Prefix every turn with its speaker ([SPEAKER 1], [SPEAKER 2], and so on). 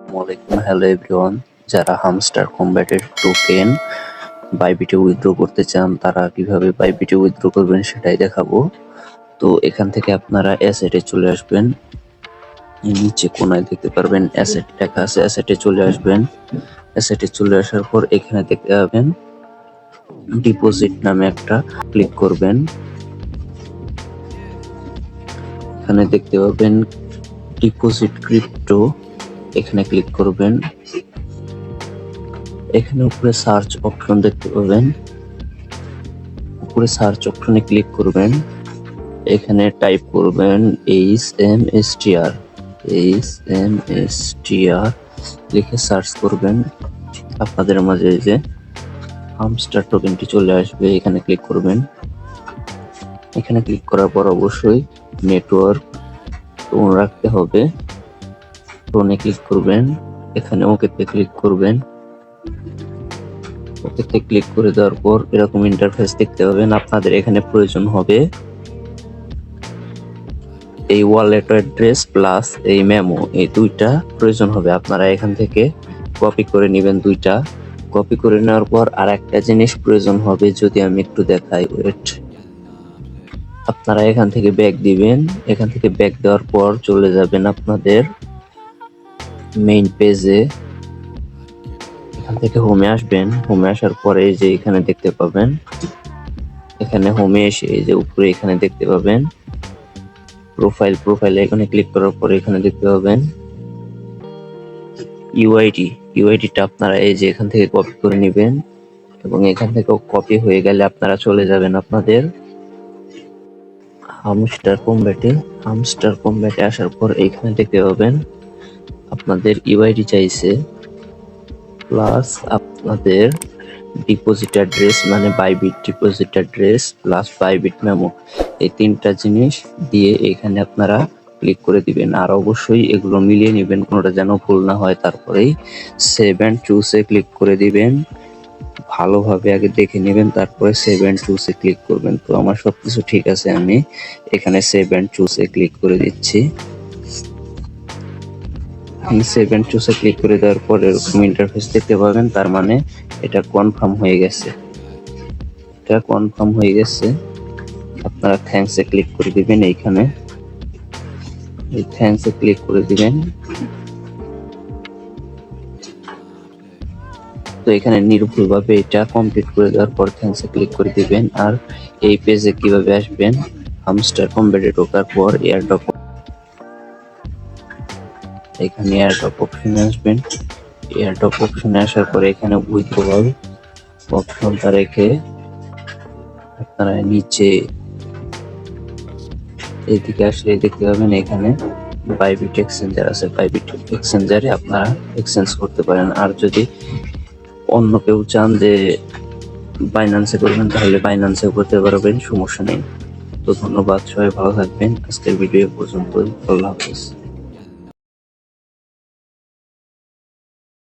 [SPEAKER 1] আসসালামাইকুম, hello everyone. যারা hamster কম্ব্যাটের token বাইবিটে withdraw করতে চান তারা কিভাবে বাইবিটে উইথড্র করবেন সেটাই দেখাবো। তো এখান থেকে আপনারা অ্যাসেটে চলে আসবেন। নিচে কোনায় দেখতে পারবেন অ্যাসেট লেখা আছে, অ্যাসেটে চলে আসবেন। অ্যাসেটে চলে আসার পর এখানে দেখতে পাবেন ডিপোজিট নামে একটা, ক্লিক করবেন। এখানে দেখতে পাবেন ডিপোজিট ক্রিপ্টো, এখানে ক্লিক করবেন। এখানে উপরে সার্চ অপশন দেখতে পাবেন, উপরে সার্চ অপশনে ক্লিক করবেন। এখানে টাইপ করবেন HMSTR লিখে সার্চ করবেন। আপনাদের মাঝে যে হামস্টার টোকেনটি চলে আসবে, এখানে ক্লিক করবেন। এখানে ক্লিক করার পর অবশ্যই নেটওয়ার্ক টোন রাখতে হবে, টোনে ক্লিক করবেন। এখানে ওকেতে ক্লিক করবেন। ওকেতে ক্লিক করে দেওয়ার পর এরকম ইন্টারফেস দেখতে পাবেন। আপনাদের এখানে প্রয়োজন হবে এই ওয়ালেট অ্যাড্রেস প্লাস এই মেমো, এই দুইটা প্রয়োজন হবে। আপনারা এখান থেকে কপি করে নেবেন দুইটা। কপি করে নেওয়ার পর আর একটা জিনিস প্রয়োজন হবে, যদি আমি একটু দেখাই, ওয়েট। আপনারা এখান থেকে ব্যাক দিবেন। এখান থেকে ব্যাক দেওয়ার পর চলে যাবেন আপনাদের মেইন পেজে। এখান থেকে হোমে আসবেন। হোমে আসার পরে যে এখানে দেখতে পাবেন, এখানে হোমে এসে এই যে উপরে এখানে দেখতে পাবেন প্রোফাইলে এখানে ক্লিক করার পরে এখানে দেখতে পাবেন ইউআইডিটা আপনারা এই যে এখান থেকে কপি করে নেবেন এবং এখান থেকে কপি হয়ে গেলে আপনারা চলে যাবেন আপনাদের হামস্টার কম্ব্যাটে আসার পর এখানে দেখতে পাবেন আপনাদের ইউআইডি চাইছে, প্লাস আপনাদের ডিপোজিট অ্যাড্রেস মানে Bybit deposit address plus Bybit memo, এই তিনটা জিনিস দিয়ে এখানে আপনারা ক্লিক করে দিবেন। আর অবশ্যই এগুলো মিলিয়ে নেবেন, কোনোটা যেন ভুল না হয়। তারপরেই সেভ অ্যান্ড চুজে ক্লিক করে দিবেন। ভালোভাবে আগে দেখে নেবেন, তারপরে সেভ অ্যান্ড চুজে ক্লিক করবেন। তো আমার সবকিছু ঠিক আছে, আমি এখানে সেভ অ্যান্ড চুজে ক্লিক করে দিচ্ছি। আমি সেভ অ্যান্ড চুজে ক্লিক করে দেওয়ার পর এরকম ইন্টারফেস দেখতে পাবেন। তার মানে এটা কনফার্ম হয়ে গেছে, আপনারা থ্যাঙ্কসে ক্লিক করে দিবেন। এইখানে এই থ্যাঙ্কসে ক্লিক করে দিবেন। তো এখানে নির্ভুলভাবে এটা কমপ্লিট করে দেওয়ার পর থ্যাঙ্কসে ক্লিক করে দিবেন। আর এই পেজে কিভাবে আসবেন, হামস্টার কম্ব্যাটে ঢোকার পর এখানে এয়ারড্রপ অপশনে আসবেন। এয়ারড্রপ অপশনে আসার পরে এখানে উইথড্রল অপশনটা রেখে আপনারা নিচে এইদিকে আসলে দেখতে পাবেন এখানে বাইবিট এক্সচেঞ্জার আছে, বাইবিট এক্সচেঞ্জারে আপনারা এক্সচেঞ্জ করতে পারেন। আর যদি অন্য কেউ চান যে বাইন্যান্সে করবেন তাহলে বাইন্যান্সেও করতে পারবেন, সমস্যা নেই। তো ধন্যবাদ, সবাই ভালো থাকবেন। আজকের ভিডিও পর্যন্তই, আল্লাহ হাফেজ।